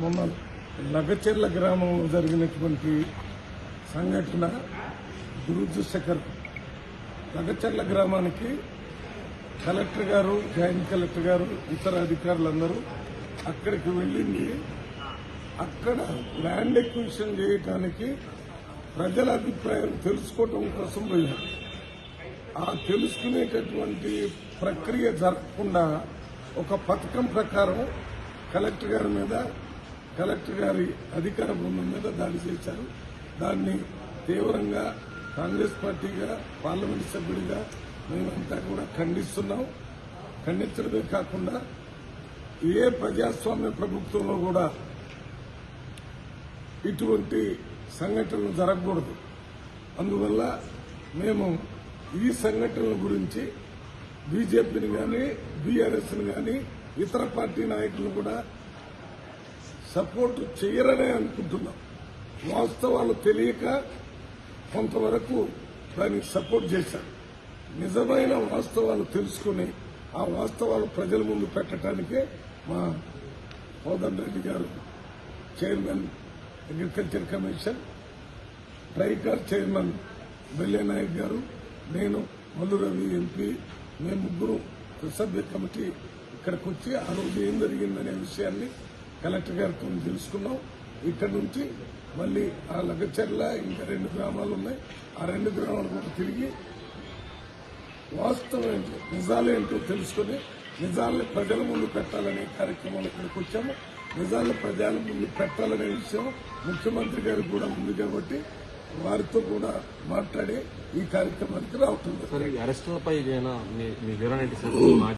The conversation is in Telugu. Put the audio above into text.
మొన్న లగచెర్ల గ్రామంలో జరిగినటువంటి సంఘటన దురదృష్టకరం. లగచెర్ల గ్రామానికి కలెక్టర్ గారు, జాయింట్ కలెక్టర్ గారు, ఇతర అధికారులందరూ అక్కడికి వెళ్ళింది. అక్కడ ల్యాండ్ ఎక్విజిషన్ చేయడానికి ప్రజల అభిప్రాయం తెలుసుకోవడం కోసం పోయినారు. ఆ తెలుసుకునేటటువంటి ప్రక్రియ జరగకుండా ఒక పథకం ప్రకారం కలెక్టర్ గారి మీద, కలెక్టర్ గారి అధికార బృందం మీద దాడి చేశారు. దాన్ని తీవ్రంగా కాంగ్రెస్ పార్టీగా, పార్లమెంట్ సభ్యుడిగా మేమంతా కూడా ఖండిస్తున్నాం. ఖండించడమే కాకుండా ఏ ప్రజాస్వామ్య ప్రభుత్వంలో కూడా ఇటువంటి సంఘటనలు జరగకూడదు. అందువల్ల మేము ఈ సంఘటనల గురించి బీజేపీని కానీ, బీఆర్ఎస్ని కానీ, ఇతర పార్టీ నాయకులు కూడా సపోర్ట్ చేయరనే అనుకుంటున్నాం. వాస్తవాలు తెలియక కొంతవరకు దానికి సపోర్ట్ చేశారు. నిజమైన వాస్తవాలు తెలుసుకుని ఆ వాస్తవాలు ప్రజల ముందు పెట్టడానికే మా కోదండ రెడ్డి గారు, chairman agriculture commission, Tricor chairman Belle Naik గారు, నేను మల్లు రవి ఎంపీ, మేము ముగ్గురు సభ్య కమిటీ ఇక్కడికి వచ్చి ఆ రోజు ఏం జరిగిందనే విషయాన్ని కలెక్టర్ గారితో తెలుసుకున్నాం. ఇక్కడ నుంచి మళ్లీ ఆ లగచెర్ల ఇంకా 2 గ్రామాలు ఉన్నాయి. ఆ 2 గ్రామాలు కూడా తిరిగి వాస్తవం ఏంటో, నిజాలేంటో తెలుసుకుని నిజాలను ప్రజల ముందు పెట్టాలనే కార్యక్రమాలు ఇక్కడికి వచ్చాము. నిజాలను ప్రజల ముందు పెట్టాలనే విషయం ముఖ్యమంత్రి గారికి కూడా ఉంది కాబట్టి వారితో కూడా మాట్లాడి ఈ కార్యక్రమానికి రావటం. అరెస్టులపై